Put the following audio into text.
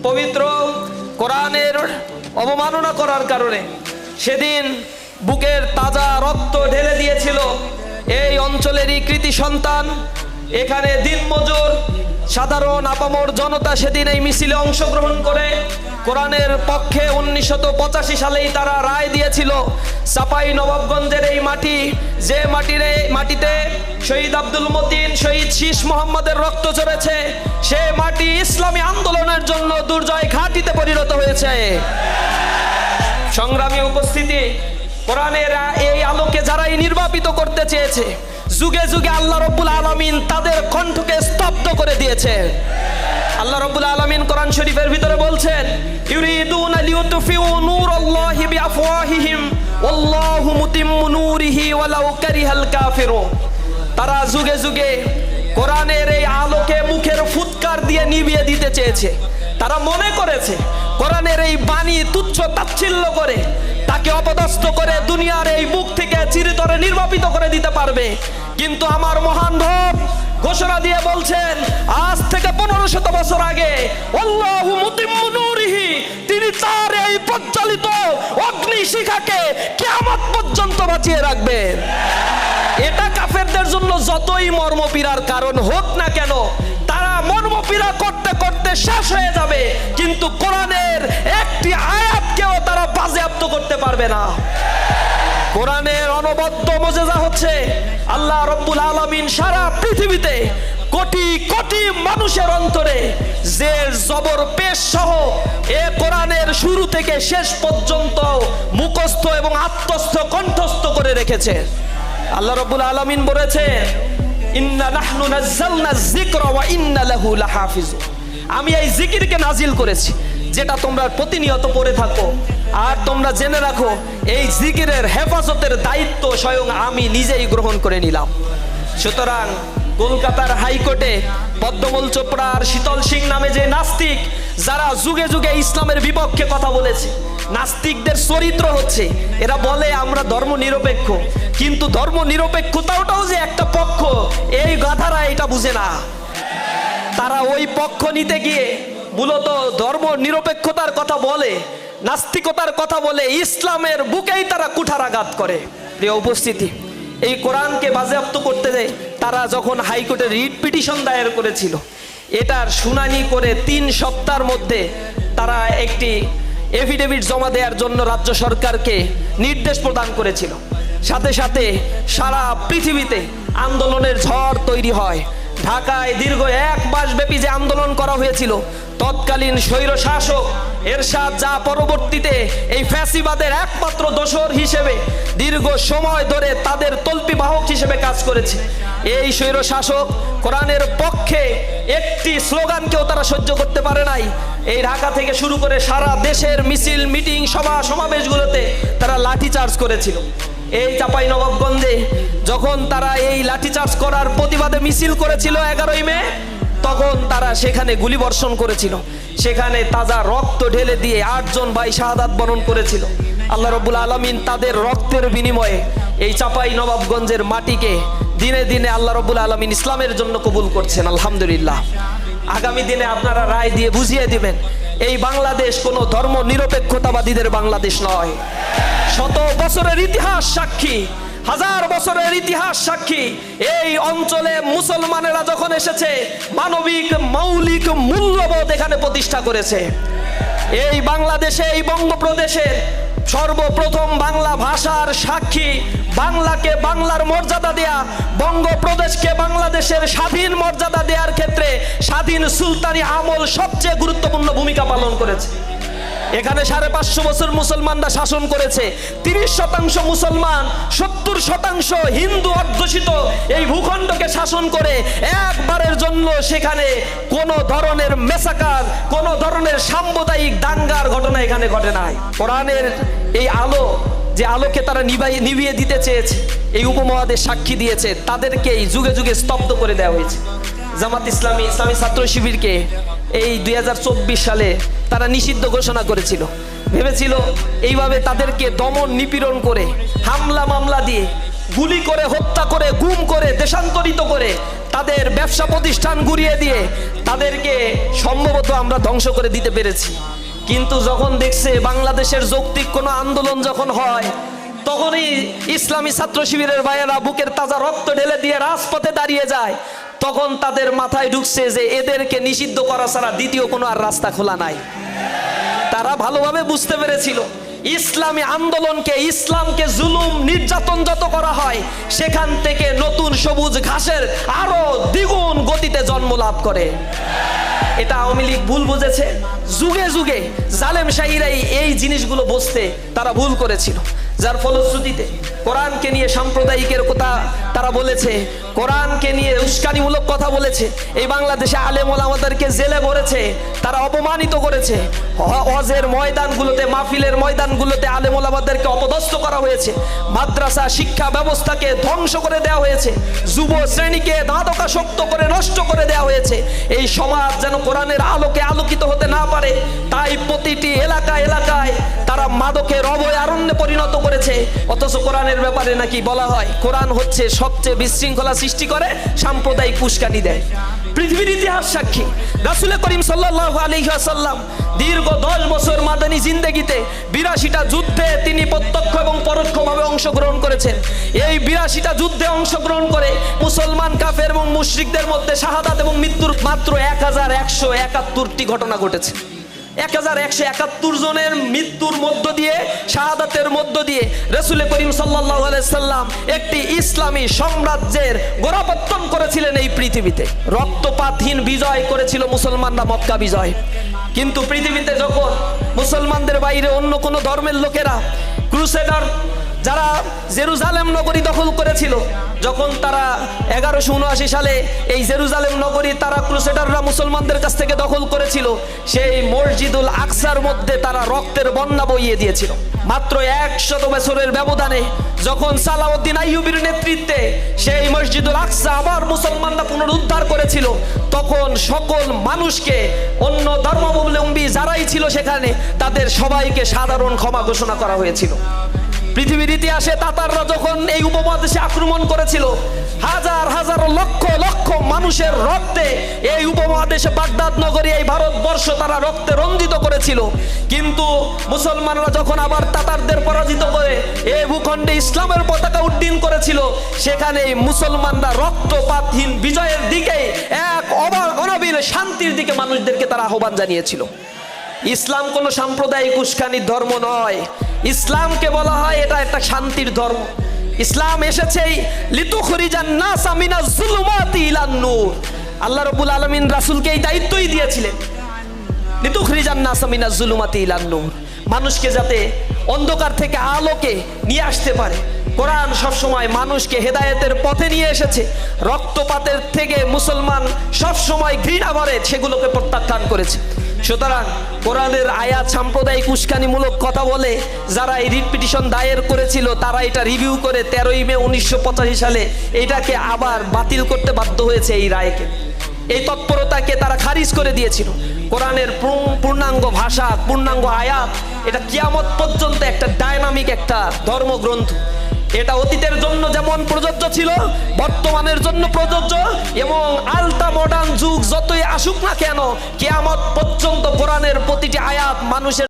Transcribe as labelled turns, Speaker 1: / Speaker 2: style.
Speaker 1: পবিত্র কোরআনের অবমাননা করার কারণে সেদিন বুকের তাজা রক্ত ঢেলে দিয়েছিল এই অঞ্চলেরই কৃতি সন্তান। এখানে দিনমজুর সাধারণ আপামর জনতা সেদিন এই মিছিলে অংশগ্রহণ করে কোরআনের পক্ষে 1985 সালেই তারা রায় দিয়েছিল। চাপাই নবাবগঞ্জের এই মাটি, যে মাটিতে শহীদ আব্দুল মতিন, শহীদ শীষ মোহাম্মদের রক্ত ঝরেছে, সে মাটি ইসলামী আন্দোলনের জন্য দুর্জয় ঘাঁটিতে পরিণত হয়েছে। সংগ্রামী উপস্থিতি, কোরআনের এই আলোকে যারাই নির্বাপিত করতে চেয়েছে, যুগে যুগে আল্লাহ রাব্বুল আলামিন তাদের কণ্ঠকে স্তব্ধ করে দিয়েছে। আল্লাহ রাব্বুল আলামিন কোরআন শরীফের ভিতরে বলছেন, ইউরিদুনা লিউতফিউ নূরাল্লাহি বিআফওয়াহিহিম ওয়াল্লাহু মুতিম্মু নূরিহি ওয়ালাউ কারিহাল কাফিরুন। তারা যুগে যুগে কোরআনের এই আলোকে মুখের ফুৎকার দিয়ে নিভিয়ে দিতে চেয়েছে। তারা মনে করেছে কোরআনের এই বাণী তুচ্ছ তাচ্ছিল্য করে, তাকে অপদস্থ করে দুনিয়ার এই বুক থেকে চিরতরে নির্বাপিত করে দিতে পারবে। কিন্তু আমার মহান রব ঘোষণা দিয়ে বলছেন, আজ থেকে 1500 বছর আগে আল্লাহু মুতিম্মু নূরিহি, তিনি তার এই প্রজ্বলিত অগ্নি শিখাকে কিয়ামত পর্যন্ত বাঁচিয়ে রাখবেন। এটা কাফেরদের জন্য যতই মর্মপীড়ার কারণ হোক না কেন, তারা মর্মপীড়া করতে করতে শেষ হয়ে যাবে, কিন্তু কোরআনের একটি আয়াতকেও তারা বাজেয়াপ্ত করতে পারবে না। কোরআনের অনবদ্য মুজিজা হচ্ছে আল্লাহ রাব্বুল আলামিন সারা পৃথিবীতে কোটি কোটি মানুষের অন্তরে জের জবর পেশ সহ এ কোরআনের শুরু থেকে শেষ পর্যন্ত মুখস্থ এবং আত্মস্থ কণ্ঠস্থ করে রেখেছে। আল্লাহ রাব্বুল আলামিন বলেছে, ইন্না নাহনু নাযালনা যিকরা ওয়া ইন্না লাহু লাহাফিজুন। আমি এই জিকিরকে নাজিল করেছি, যেটা তোমরা প্রতিনিয়ত পড়ে থাকো। আর তোমরা জেনে রাখো, এই জিকিরের হেফাজতের দায়িত্ব স্বয়ং আমি নিজেই গ্রহণ করে নিলাম। সুতরাং কলকাতার হাইকোর্টে পদ্মমল চোপড়া আর শীতল সিং নামে যে নাস্তিক, যারা যুগে যুগে ইসলামের বিপক্ষে কথা বলেছে, নাস্তিকদের চরিত্র হচ্ছে এরা বলে আমরা ধর্ম নিরপেক্ষ, কিন্তু ধর্ম নিরপেক্ষতাটাও যে একটা পক্ষ, এই গাধারা এটা বুঝে না। তারা ওই পক্ষ নিতে গিয়ে মূলত ধর্ম নিরপেক্ষতার কথা বলে, নাস্তিকতার কথা বলে, ইসলামের বুকেই তারা কুঠারাঘাত করে। প্রিয় উপস্থিতি, এই কোরআনকে বাজেয়াপ্ত করতে তারা যখন হাইকোর্টে রিট পিটিশন দায়ের করেছিল, এটার শুনানি করে 3 সপ্তাহের মধ্যে তারা একটি এফিডেভিট জমা দেওয়ার জন্য রাজ্য সরকারকে নির্দেশ প্রদান করেছিল। সাথে সাথে সারা পৃথিবীতে আন্দোলনের ঝড় তৈরি হয়। ঢাকায় দীর্ঘ 1 মাস ব্যাপী যে আন্দোলন করা হয়েছিল, তৎকালীন স্বৈর শাসক এরশাদ, যা পরবর্তীতে এই ফ্যাসিবাদের একমাত্র দোসর হিসেবে দীর্ঘ সময় ধরে তাদের তল্পি বাহক হিসেবে কাজ করেছে, এই স্বৈর শাসক কোরআনের পক্ষে একটি স্লোগানকেও তারা সহ্য করতে পারে নাই। এই ঢাকা থেকে শুরু করে সারা দেশের মিছিল, মিটিং, সভা সমাবেশগুলোতে তারা লাঠিচার্জ করেছিল। এই চাপাই নবাবগঞ্জে যখন তারা এই লাঠিচার্জ করার প্রতিবাদে মিছিল করেছিল 11ই মে, তখন তারা সেখানে গুলিবর্ষণ করেছিল। সেখানে তাজা রক্ত ঢেলে দিয়ে 8 জন ভাই শাহাদাত বরণ করেছিল। আল্লাহ রাব্বুল আলামিন তাদের রক্তের বিনিময়ে এই চাপাই নবাবগঞ্জের মাটিকে দিনে দিনে আল্লাহ রাব্বুল আলামিন ইসলামের জন্য কবুল করছেন। আলহামদুলিল্লাহ। আগামী দিনে আপনারা রায় দিয়ে বুঝিয়ে দিবেন, এই বাংলাদেশ কোনো ধর্ম নিরপেক্ষতাবাদীদের বাংলাদেশ নয়। শত বছরের ইতিহাস সাক্ষী, 1000 বছরের ইতিহাস সাক্ষী, এই অঞ্চলে মুসলমানেরা যখন এসেছে মানবিক মৌলিক মূল্যবোধ এখানে প্রতিষ্ঠা করেছে। এই বাংলাদেশে, এই বঙ্গপ্রদেশে সর্বপ্রথম বাংলা ভাষার সাক্ষী, বাংলাকে বাংলার মর্যাদা দেয়া, বঙ্গপ্রদেশকে বাংলাদেশের স্বাধীন মর্যাদা দেওয়ার ক্ষেত্রে স্বাধীন সুলতানি আমল সবচেয়ে গুরুত্বপূর্ণ ভূমিকা পালন করেছে। এখানে 550 বছর মুসলমানরা শাসন করেছে। 30% মুসলমান, 70% হিন্দু অধ্যুষিত এই ভূখণ্ডকে শাসন করে একবারের জন্য সেখানে কোনো ধরনের মেসাকার, কোনো ধরনের সাম্প্রদায়িক দাঙ্গার ঘটনা এখানে ঘটে নাই। কোরআনের এই আলো, যে আলোকে তারা নিভিয়ে দিতে চেয়েছে, এই উপমহাদেশ সাক্ষী দিয়েছে, তাদেরকে এই যুগে যুগে স্তব্ধ করে দেওয়া হয়েছে। জামাত ইসলামী, ইসলামী ছাত্র শিবিরকে এই 2024 সালে তারা নিষিদ্ধ ঘোষণা করেছিল। ভেবেছিল এইভাবে তাদেরকে দমন নিপীড়ন করে, হামলা মামলা দিয়ে গুলি করে, হত্যা করে, গুম করে, দেশান্তরিত করে, তাদের ব্যবসা প্রতিষ্ঠান গুড়িয়ে দিয়ে তাদেরকে সম্ভবত আমরা ধ্বংস করে দিতে পেরেছি। কিন্তু যখন দেখছে বাংলাদেশের যৌক্তিক কোনো আন্দোলন যখন হয়, তখনই ইসলামী ছাত্র শিবিরের ভাইয়েরা বুকের তাজা রক্ত ঢেলে দিয়ে রাজপথে দাঁড়িয়ে যায়। তখন তাদের মাথায় ঢুকছে যে এদেরকে নিষিদ্ধ করা ছাড়া দ্বিতীয় কোনো আর রাস্তা খোলা নাই। তারা ভালোভাবে বুঝতে পেরেছিল ইসলামী আন্দোলনকে, ইসলামকে জুলুম নির্যাতন যত করা হয়, সেখান থেকে নতুন সবুজ ঘাসের আরো দ্বিগুণ গতিতে জন্ম লাভ করে। এটা আওয়ামী লীগ ভুল বুঝেছে। যুগে যুগে জালেম শাহীরাই এই জিনিসগুলো বুঝতে তারা ভুল করেছিল, যার ফলশ্রুতিতে কোরআনকে নিয়ে সাম্প্রদায়িকের কথা তারা বলেছে, কোরআনকে নিয়ে উস্কানিমূলক কথা বলেছে। এই বাংলাদেশে আলেম ওলামাদেরকে জেলে ভরেছে, তারা অপমানিত করেছে। হজের ময়দানগুলোতে, মাহফিলের ময়দানগুলোতে আলেম ওলামাদেরকে অপদস্থ করা হয়েছে। মাদ্রাসা শিক্ষা ব্যবস্থাকে ধ্বংস করে দেওয়া হয়েছে। যুব শ্রেণীকে মাদকাসক্ত করে নষ্ট করে দেওয়া হয়েছে। এই সমাজ যেন কোরআনের আলোকে আলোকিত হতে না পারে, তাই প্রতিটি এলাকায় এলাকায় তারা মাদকের অভয়ারণ্যে পরিণত করেছে। অথচ কোরআনের ব্যাপারে নাকি বলা হয় কোরআন হচ্ছে সবচেয়ে বিশৃঙ্খলা সৃষ্টি করে, সাম্প্রদায়িক উস্কানি দেয়। পৃথিবীর ইতিহাস সাক্ষী, রাসূল করিম সাল্লাল্লাহু আলাইহি ওয়াসাল্লাম দীর্ঘ 10 বছর মাদানী জিন্দেগিতে 82টা যুদ্ধে তিনি প্রত্যক্ষ এবং পরোক্ষভাবে অংশগ্রহণ করেছেন। এই 82টা যুদ্ধে অংশগ্রহণ করে মুসলমান, কাফের এবং মুশরিকদের মধ্যে শাহাদাত এবং মৃত্যুর মাত্র 1171টি ঘটনা ঘটেছে। 1171 জনের মৃত্যুর মধ্য দিয়ে, শাহাদাতের মধ্য দিয়ে রাসূল করিম সাল্লাল্লাহু আলাইহি সাল্লাম একটি ইসলামী সাম্রাজ্যের গোড়াপত্তন করেছিলেন এই পৃথিবীতে। রক্তপাতহীন বিজয় করেছিল মুসলমানরা, মক্কা বিজয়। কিন্তু পৃথিবীতে যখন মুসলমানদের বাইরে অন্য কোনো ধর্মের লোকেরা, ক্রুসেডার যারা জেরুজালেম নগরী দখল করেছিল, যখন তারা 1179 সালে এই জেরুজালেম নগরী তারা ক্রুসেডাররা মুসলমানদের কাছ থেকে দখল করেছিল, সেই মসজিদুল আকসার মধ্যে তারা রক্তের বন্যা বইয়ে দিয়েছিল। মাত্র 100 বছরের ব্যবধানে যখন সালাউদ্দিন আইয়ুবীর নেতৃত্বে সেই মসজিদুল আকসা আবার মুসলমানরা পুনরুদ্ধার করেছিল, তখন সকল মানুষকে, অন্য ধর্মাবলম্বী যারাই ছিল সেখানে, তাদের সবাইকে সাধারণ ক্ষমা ঘোষণা করা হয়েছিল। পৃথিবীর ইতিহাসে তাতাররা যখন এই উপমহাদেশে আক্রমণ করেছিল, হাজার হাজার লক্ষ লক্ষ মানুষের রক্তে এই উপমহাদেশে, বাগদাদ নগরী, এই ভারতবর্ষ তারা রক্তে রঞ্জিত করেছিল। কিন্তু মুসলমানরা যখন আবার তাতারদের পরাজিত করে এই ভূখণ্ডে ইসলামের পতাকা উড্ডীন করেছিল, সেখানে মুসলমানরা রক্তপাতহীন বিজয়ের দিকে, এক অনাবিল শান্তির দিকে মানুষদেরকে তারা আহ্বান জানিয়েছিল। ইসলাম কোনো সাম্প্রদায়িক উস্কানির ধর্ম নয়। ইসলামকে বলা হয় এটা একটা শান্তির ধর্ম। ইসলাম এসেছে লিতুখরিজান নাসা মিনাজ যুলুমাতি ইলান নূর। আল্লাহ রাব্বুল আলামিন রাসূলকে এই দায়িত্বই দিয়েছিলেন, লিতুখরিজান নাসা মিনাজ যুলুমাতি ইলান নূর, মানুষকে যাতে অন্ধকার থেকে আলোকে নিয়ে আসতে পারে। কোরআন সবসময় মানুষকে হেদায়েতের পথে নিয়ে এসেছে। রক্তপাতের থেকে মুসলমান সবসময় ঘৃণা করে সেগুলোকে প্রত্যাখ্যান করেছে। সুতরাং কোরআনের আয়াত সাম্প্রদায়িক উস্কানিমূলক কথা বলে যারা এই রিট পিটিশন দায়ের করেছিল, তারা এটা রিভিউ করে 13ই মে 1985 সালে এটাকে আবার বাতিল করতে বাধ্য হয়েছে। এই রায়কে, এই তৎপরতাকে তারা খারিজ করে দিয়েছিল। কোরআনের পূর্ণাঙ্গ ভাষা, পূর্ণাঙ্গ আয়াত, এটা কিয়ামত পর্যন্ত একটা ডায়নামিক একটা ধর্মগ্রন্থ। এটা অতীতের জন্য যেমন প্রযোজ্য ছিল, বর্তমানের জন্য প্রযোজ্য, এবং আলট্রা মডার্ন যুগ যতই আসুক না কেন, কিয়ামত পর্যন্ত কোরআনের প্রতিটি আয়াত মানুষের